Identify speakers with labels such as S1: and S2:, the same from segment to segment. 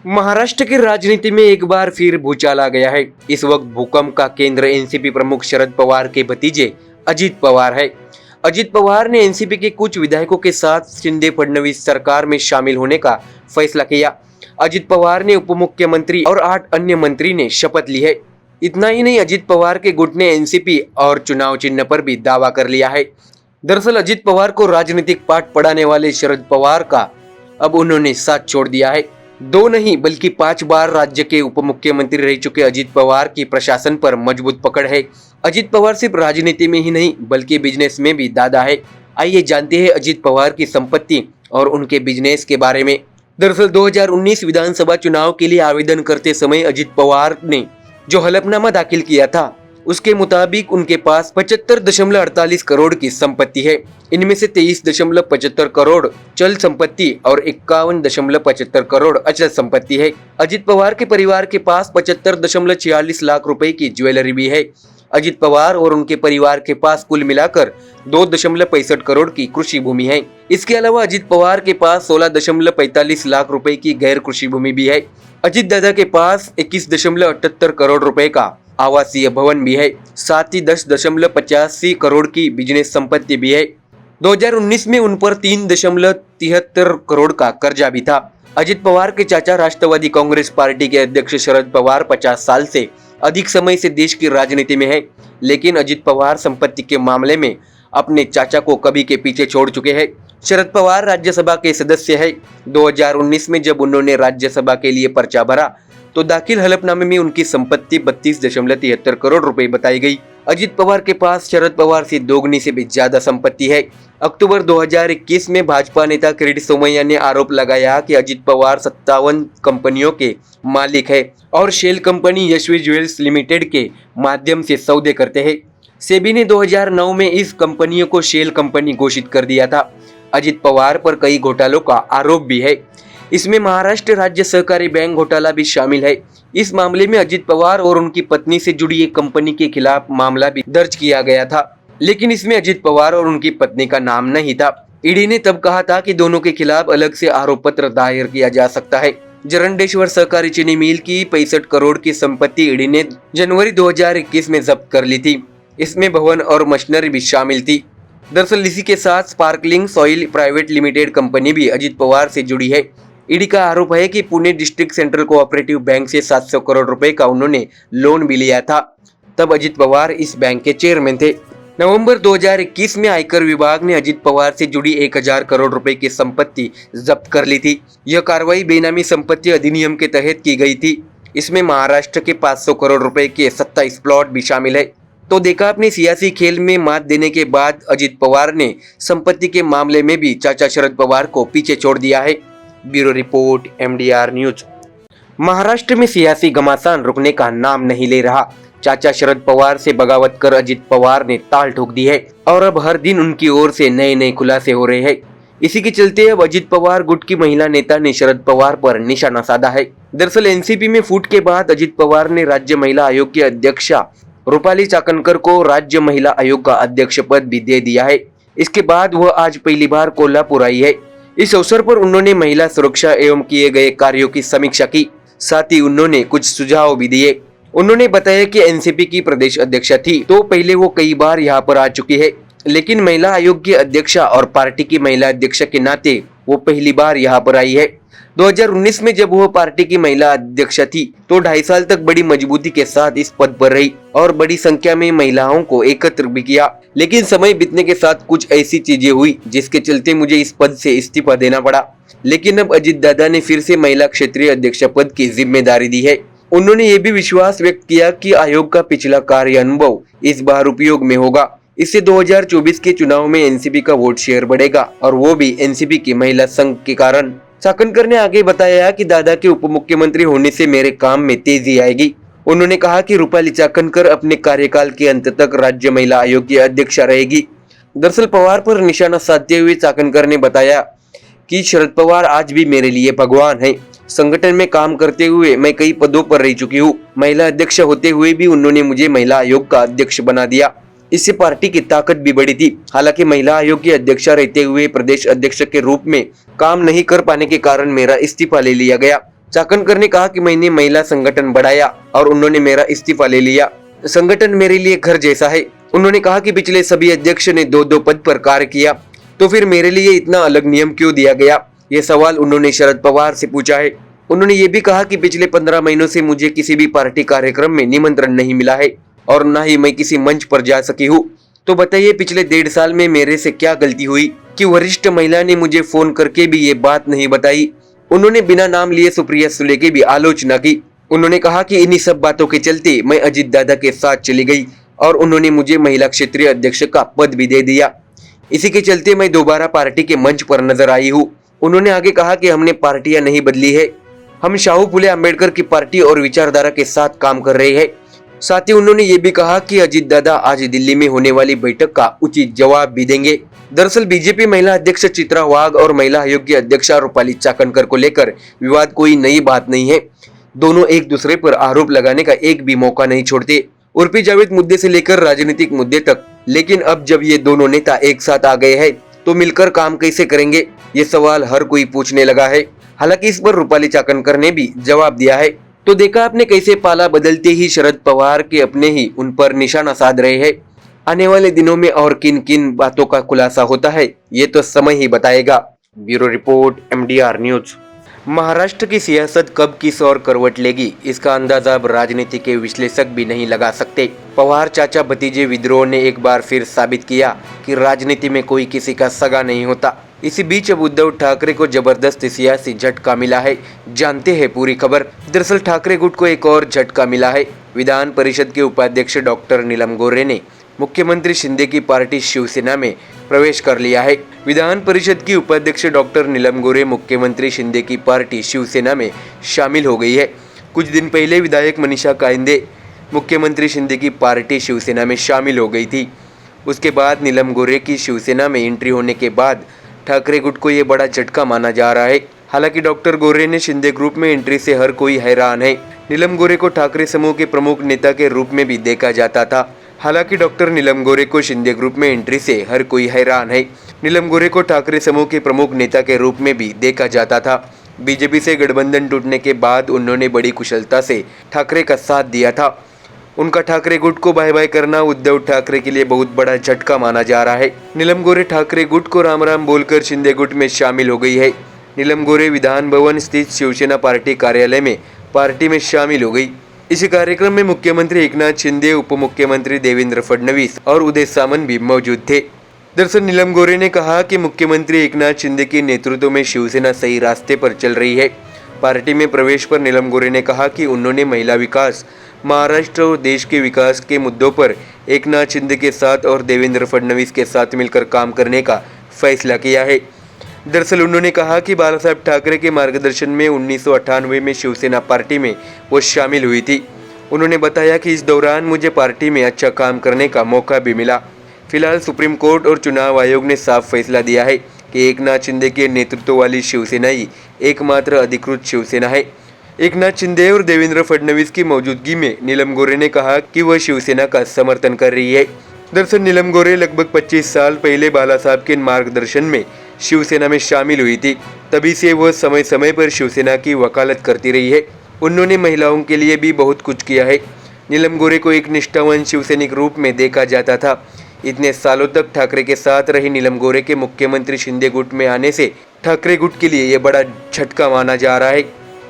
S1: महाराष्ट्र की राजनीति में एक बार फिर भूचाल आ गया है। इस वक्त भूकंप का केंद्र एनसीपी प्रमुख शरद पवार के भतीजे अजित पवार है। अजित पवार ने एनसीपी के कुछ विधायकों के साथ शिंदे फडणवीस सरकार में शामिल होने का फैसला किया। अजित पवार ने उप मुख्यमंत्री और 8 अन्य मंत्री ने शपथ ली है। इतना ही नहीं, अजित पवार के गुट ने एनसीपी और चुनाव चिन्ह पर भी दावा कर लिया है। दरअसल अजित पवार को राजनीतिक पाठ पढ़ाने वाले शरद पवार का अब उन्होंने साथ छोड़ दिया है। 2 नहीं बल्कि 5 बार राज्य के उप मुख्यमंत्री रह चुके अजित पवार की प्रशासन पर मजबूत पकड़ है। अजित पवार सिर्फ राजनीति में ही नहीं बल्कि बिजनेस में भी दादा है। आइए जानते हैं अजित पवार की संपत्ति और उनके बिजनेस के बारे में। दरअसल 2019 विधानसभा चुनाव के लिए आवेदन करते समय अजित पवार ने जो हलफनामा दाखिल किया था उसके मुताबिक उनके पास 75.48 करोड़ की संपत्ति है। इनमें से 23.75 करोड़ चल संपत्ति और 51.75 करोड़ अचल संपत्ति है। अजित पवार के परिवार के पास 75.46 लाख रुपए की ज्वेलरी भी है। अजित पवार और उनके परिवार के पास कुल मिलाकर 2.65 करोड़ की कृषि भूमि है। इसके अलावा अजित पवार के पास 16.45 लाख रुपए की गैर कृषि भूमि भी है। अजित दादा के पास 21.78 करोड़ रुपए का आवासीय भवन भी है। साथ ही 10.85 करोड़ की बिजनेस संपत्ति भी है। 2019 में उन पर 3.73 करोड़ का कर्जा भी था। अजित पवार के चाचा राष्ट्रवादी कांग्रेस पार्टी के अध्यक्ष शरद पवार 50 साल से अधिक समय से देश की राजनीति में है, लेकिन अजित पवार संपत्ति के मामले में अपने चाचा को कभी के पीछे छोड़ चुके हैं। शरद पवार राज्यसभा के सदस्य है। 2019 में जब उन्होंने राज्यसभा के लिए पर्चा भरा तो दाखिल हलफनामे में उनकी संपत्ति 32.73 करोड़ रुपए बताई गई। अजित पवार के पास शरद पवार से दोगुनी से भी ज्यादा संपत्ति है। अक्टूबर 2021 में भाजपा नेता किरीट सोमैया ने आरोप लगाया कि अजित पवार 57 कंपनियों के मालिक है और shell company Yashvi jewels limited के माध्यम से सौदे करते हैं। सेबी ने 2009 में इस कंपनियों को शेल कंपनी घोषित कर दिया था। अजित पवार पर कई घोटालों का आरोप भी है। इसमें महाराष्ट्र राज्य सहकारी बैंक घोटाला भी शामिल है। इस मामले में अजित पवार और उनकी पत्नी से जुड़ी एक कंपनी के खिलाफ मामला भी दर्ज किया गया था, लेकिन इसमें अजित पवार और उनकी पत्नी का नाम नहीं था। ईडी ने तब कहा था कि दोनों के खिलाफ अलग से आरोप पत्र दायर किया जा सकता है। जरंडेश्वर सहकारी चीनी मिल की 65 करोड़ की संपत्ति ईडी ने जनवरी 2021 में जब्त कर ली थी। इसमें भवन और मशीनरी भी शामिल थी। दरअसल इसी के साथ sparkling soil private limited company भी अजित पवार से जुड़ी है। ईडी का आरोप है कि Pune district central cooperative bank से 700 करोड़ रुपए का उन्होंने लोन भी लिया था। तब अजित पवार इस बैंक के चेयरमैन थे। नवंबर 2021 में आयकर विभाग ने अजित पवार से जुड़ी 1000 करोड़ रुपए की संपत्ति जब्त कर ली थी। यह कार्रवाई बेनामी संपत्ति अधिनियम के तहत की गई थी। इसमें महाराष्ट्र के 500 करोड़ रुपए के 27 प्लॉट भी शामिल है। तो देखा अपने सियासी खेल में मात देने के बाद अजित पवार ने संपत्ति के मामले में भी चाचा शरद पवार को पीछे छोड़ दिया है। Bureau report MDR news. Maharashtra में सियासी घमासान रुकने का नाम नहीं ले रहा। चाचा शरद पवार से बगावत कर अजित पवार ने ताल ठोक दी है और अब हर दिन उनकी ओर से नए नए खुलासे हो रहे हैं। इसी के चलते अब अजित पवार गुट की महिला नेता ने शरद पवार पर निशाना साधा है। दरअसल एनसीपी में फूट के बाद अजित पवार ने राज्य महिला आयोग की अध्यक्षा रूपाली चाकणकर को राज्य महिला आयोग का अध्यक्ष पद भी दे दिया है। इसके बाद वह आज पहली बार कोल्हापुर आई है। इस अवसर पर उन्होंने महिला सुरक्षा एवं किए गए कार्यों की समीक्षा की। साथ ही उन्होंने कुछ सुझाव भी दिए। उन्होंने बताया कि एनसीपी की प्रदेश अध्यक्षा थी तो पहले वो कई बार यहाँ पर आ चुकी है, लेकिन महिला आयोग की अध्यक्षा और पार्टी की महिला अध्यक्षा के नाते वो पहली बार यहाँ पर आई है। 2019 में जब वह पार्टी की महिला अध्यक्षा थी तो 2.5 साल तक बड़ी मजबूती के साथ इस पद पर रही और बड़ी संख्या में महिलाओं को एकत्र भी किया। लेकिन समय बीतने के साथ कुछ ऐसी चीजें हुई जिसके चलते मुझे इस पद से इस्तीफा देना पड़ा। लेकिन अब अजित दादा ने फिर से महिला क्षेत्रीय अध्यक्ष पद की जिम्मेदारी दी है। उन्होंने ये भी विश्वास व्यक्त किया कि आयोग का पिछला कार्य अनुभव इस बार उपयोग में होगा। इससे 2024 के चुनाव में एनसीपी का वोट शेयर बढ़ेगा और वो भी एनसीपी की महिला संघ के कारण। चाकणकर ने आगे बताया कि दादा के उप मुख्यमंत्री होने से मेरे काम में तेजी आएगी। उन्होंने कहा कि रूपाली चाकणकर अपने कार्यकाल के अंत तक राज्य महिला आयोग की अध्यक्षा रहेगी। दरअसल पवार पर निशाना साधते हुए चाकणकर ने बताया कि शरद पवार आज भी मेरे लिए भगवान है। संगठन में काम करते हुए मैं कई पदों पर रह चुकी हूँ। महिला अध्यक्ष होते हुए भी उन्होंने मुझे महिला आयोग का अध्यक्ष बना दिया। इससे पार्टी की ताकत भी बढ़ी थी। हालांकि महिला आयोग की अध्यक्षा रहते हुए प्रदेश अध्यक्ष के रूप में काम नहीं कर पाने के कारण मेरा इस्तीफा ले लिया गया। चाकणकर ने कहा कि मैंने महिला संगठन बढ़ाया और उन्होंने मेरा इस्तीफा ले लिया। संगठन मेरे लिए घर जैसा है। उन्होंने कहा कि पिछले सभी अध्यक्ष ने 2-2 पद पर कार्य किया, तो फिर मेरे लिए इतना अलग नियम क्यों दिया गया? ये सवाल उन्होंने शरद पवार से पूछा है। उन्होंने ये भी कहा कि पिछले 15 महीनों से मुझे किसी भी पार्टी कार्यक्रम में निमंत्रण नहीं मिला है और न ही मैं किसी मंच पर जा सकी हूँ। तो बताइए पिछले 1.5 साल में मेरे से क्या गलती हुई कि वरिष्ठ महिला ने मुझे फोन करके भी ये बात नहीं बताई। उन्होंने बिना नाम लिए सुप्रिया सुले की भी आलोचना की। उन्होंने कहा कि इन्हीं सब बातों के चलते मैं अजीत दादा के साथ चली गई और उन्होंने मुझे महिला क्षेत्रीय अध्यक्ष का पद भी दे दिया। इसी के चलते मैं दोबारा पार्टी के मंच पर नजर आई हूँ। उन्होंने आगे कहा कि हमने पार्टियां नहीं बदली है, हम शाहू फुले अम्बेडकर की पार्टी और विचारधारा के साथ काम कर रहे हैं। साथ ही उन्होंने ये भी कहा कि अजीत दादा आज दिल्ली में होने वाली बैठक का उचित जवाब भी देंगे। दरअसल बीजेपी महिला अध्यक्ष चित्रा वाघ और महिला आयोग की अध्यक्षा रूपाली चाकणकर को लेकर विवाद कोई नई बात नहीं है। दोनों एक दूसरे पर आरोप लगाने का एक भी मौका नहीं छोड़ते, उर्फी जावेद मुद्दे से लेकर राजनीतिक मुद्दे तक। लेकिन अब जब ये दोनों नेता एक साथ आ गए हैं तो मिलकर काम कैसे करेंगे, ये सवाल हर कोई पूछने लगा है। हालांकि इस पर रूपाली चाकणकर ने भी जवाब दिया है। तो देखा आपने कैसे पाला बदलते ही शरद पवार के अपने ही उन पर निशाना साध रहे हैं। आने वाले दिनों में और किन किन बातों का खुलासा होता है ये तो समय ही बताएगा। Bureau report, MDR news. Maharashtra की सियासत कब किस ओर करवट लेगी इसका अंदाजा अब राजनीति के विश्लेषक भी नहीं लगा सकते। पवार चाचा भतीजे विद्रोह ने एक बार फिर साबित किया कि राजनीति में कोई किसी का सगा नहीं होता। इसी बीच अब उद्धव ठाकरे को जबरदस्त सियासी झटका मिला है। जानते हैं पूरी खबर। दरअसल ठाकरे गुट को एक और झटका मिला है। विधान परिषद के उपाध्यक्ष डॉक्टर नीलम गोरे ने मुख्यमंत्री शिंदे की पार्टी शिवसेना में प्रवेश कर लिया है। विधान परिषद की उपाध्यक्ष डॉक्टर नीलम गोरे मुख्यमंत्री शिंदे की पार्टी शिवसेना में शामिल हो गई है। कुछ दिन पहले विधायक मनीषा कायंदे मुख्यमंत्री शिंदे की पार्टी शिवसेना में शामिल हो गई थी। उसके बाद नीलम गोरे की शिवसेना में एंट्री होने के बाद ठाकरे गुट को ये बड़ा झटका माना जा रहा है। हालांकि डॉक्टर गोरे ने शिंदे ग्रुप में एंट्री से हर कोई हैरान है। नीलम गोरे को ठाकरे समूह के प्रमुख नेता के रूप में भी देखा जाता था। हालांकि डॉक्टर नीलम गोरे को शिंदे ग्रुप में एंट्री से हर कोई हैरान है। नीलम गोरे को ठाकरे समूह के प्रमुख नेता के रूप में भी देखा जाता था। बीजेपी से गठबंधन टूटने के बाद उन्होंने बड़ी कुशलता से ठाकरे का साथ दिया था। उनका ठाकरे गुट को बाय बाय करना उद्धव ठाकरे के लिए बहुत बड़ा झटका माना जा रहा है। नीलम गोरे ठाकरे गुट को राम राम बोलकर शिंदे गुट में शामिल हो गई है। नीलम गोरे विधान भवन स्थित शिवसेना पार्टी कार्यालय में पार्टी में शामिल हो गई। इसी कार्यक्रम में मुख्यमंत्री एकनाथ शिंदे, उप मुख्यमंत्री देवेंद्र फडणवीस और उदय सामंत भी मौजूद थे। दरअसल नीलम गोरे ने कहा कि मुख्यमंत्री एकनाथ शिंदे के नेतृत्व में शिवसेना सही रास्ते पर चल रही है। पार्टी में प्रवेश पर नीलम गोरे ने कहा कि उन्होंने महिला विकास, महाराष्ट्र और देश के विकास के मुद्दों पर एकनाथ शिंदे के साथ और देवेंद्र फडणवीस के साथ मिलकर काम करने का फैसला किया है। दरअसल उन्होंने कहा कि बाला साहब ठाकरे के मार्गदर्शन में 1998 में शिवसेना पार्टी में वो शामिल हुई थी। उन्होंने बताया कि इस दौरान मुझे पार्टी में अच्छा काम करने का मौका भी मिला। फिलहाल सुप्रीम कोर्ट और चुनाव आयोग ने साफ फैसला दिया है कि एकनाथ शिंदे के नेतृत्व वाली शिवसेना ही एकमात्र अधिकृत शिवसेना है। एकनाथ शिंदे और देवेंद्र फडणवीस की मौजूदगी में नीलम गोरे ने कहा कि वह शिवसेना का समर्थन कर रही है। दरअसल नीलम गोरे लगभग 25 साल पहले बाला साहब के मार्गदर्शन में शिवसेना में शामिल हुई थी। तभी से वह समय समय पर शिवसेना की वकालत करती रही है। उन्होंने महिलाओं के लिए भी बहुत कुछ किया है। नीलम गोरे को एक निष्ठावान शिवसैनिक रूप में देखा जाता था। इतने सालों तक ठाकरे के साथ रही नीलम गोरे के मुख्यमंत्री शिंदे गुट में आने से ठाकरे गुट के लिए यह बड़ा झटका माना जा रहा है।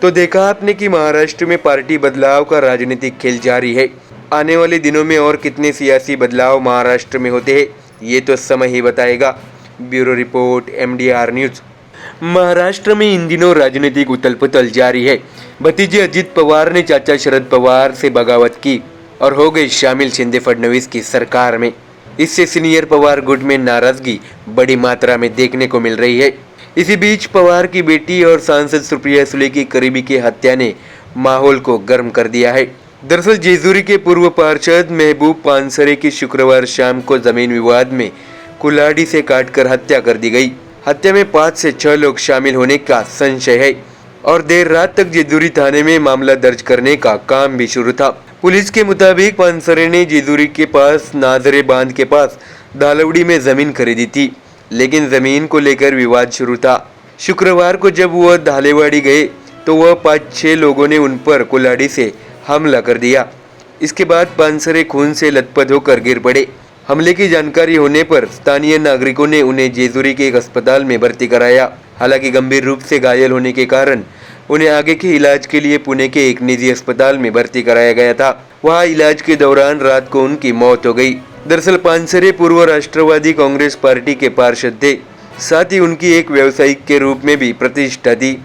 S1: तो देखा आपने कि महाराष्ट्र में पार्टी बदलाव का राजनीतिक खेल जारी है। आने वाले दिनों में और कितने सियासी बदलाव महाराष्ट्र में होते हैं ये तो समय ही बताएगा। Bureau report, MDR news. Maharashtra में इन दिनों राजनीतिक उथल पुथल जारी है। भतीजे अजित पवार ने चाचा शरद पवार से बगावत की और हो गए शामिल शिंदे फडणवीस की सरकार में। इससे सीनियर पवार गुट में नाराजगी बड़ी मात्रा में देखने को मिल रही है। इसी बीच पवार की बेटी और सांसद सुप्रिया सुले की करीबी की हत्या ने माहौल को गर्म कर दिया है। दरअसल जेजुरी के पूर्व पार्षद महबूब पानसरे की शुक्रवार शाम को जमीन विवाद में कुल्हाड़ी से काटकर हत्या कर दी गई। हत्या में 5 से 6 लोग शामिल होने का संशय है और देर रात तक जेजुरी थाने में मामला दर्ज करने का काम भी शुरू था। पुलिस के मुताबिक पानसरे ने जेजुरी के पास नाजरे बांध के पास धालवड़ी में जमीन खरीदी थी, लेकिन जमीन को लेकर विवाद शुरू था। शुक्रवार को जब वह धालेवाड़ी गए तो वह 5-6 लोगों ने उन पर कुल्हाड़ी से हमला कर दिया। इसके बाद पानसरे खून से लथपथ होकर गिर पड़े। हमले की जानकारी होने पर स्थानीय नागरिकों ने उन्हें जेजुरी के एक अस्पताल में भर्ती कराया। हालांकि गंभीर रूप से घायल होने के कारण उन्हें आगे के इलाज के लिए पुणे के एक निजी अस्पताल में भर्ती कराया गया था। वहां इलाज के दौरान रात को उनकी मौत हो गई। दरअसल पानसरे पूर्व राष्ट्रवादी कांग्रेस पार्टी के पार्षद थे, साथ ही उनकी एक व्यवसायिक के रूप में भी प्रतिष्ठा थी।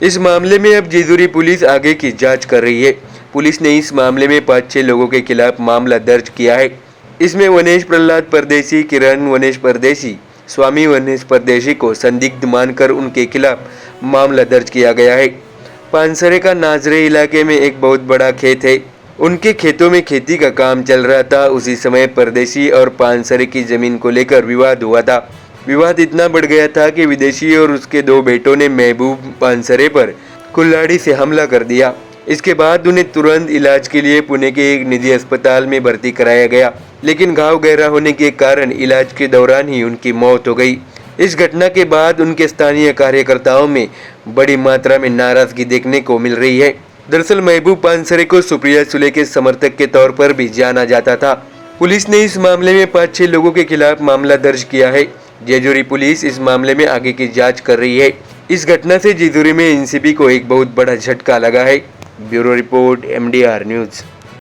S1: इस मामले में अब जेजुरी पुलिस आगे की जांच कर रही है। पुलिस ने इस मामले में 5-6 लोगों के खिलाफ मामला दर्ज किया है। इसमें वनेश प्रहलाद परदेशी, किरण वनेश परदेशी, स्वामी वनेश परदेशी को संदिग्ध मानकर उनके खिलाफ मामला दर्ज किया गया है। पानसरे का नाजरे इलाके में एक बहुत बड़ा खेत है। उनके खेतों में खेती का काम चल रहा था। उसी समय परदेशी और पानसरे की जमीन को लेकर विवाद हुआ था। विवाद इतना बढ़ गया था कि विदेशी और उसके 2 बेटों ने महबूब पानसरे पर कुल्हाड़ी से हमला कर दिया। इसके बाद उन्हें तुरंत इलाज के लिए पुणे के एक निजी अस्पताल में भर्ती कराया गया, लेकिन घाव गहरा होने के कारण इलाज के दौरान ही उनकी मौत हो गई। इस घटना के बाद उनके स्थानीय कार्यकर्ताओं में बड़ी मात्रा में नाराजगी देखने को मिल रही है। दरअसल महबूब पानसरे को सुप्रिया सुले के समर्थक के तौर पर भी जाना जाता था। पुलिस ने इस मामले में 5-6 लोगों के खिलाफ मामला दर्ज किया है। जेजुरी पुलिस इस मामले में आगे की जांच कर रही है। इस घटना से जेजुरी में एनसीपी को एक बहुत बड़ा झटका लगा है। Bureau report MDR news.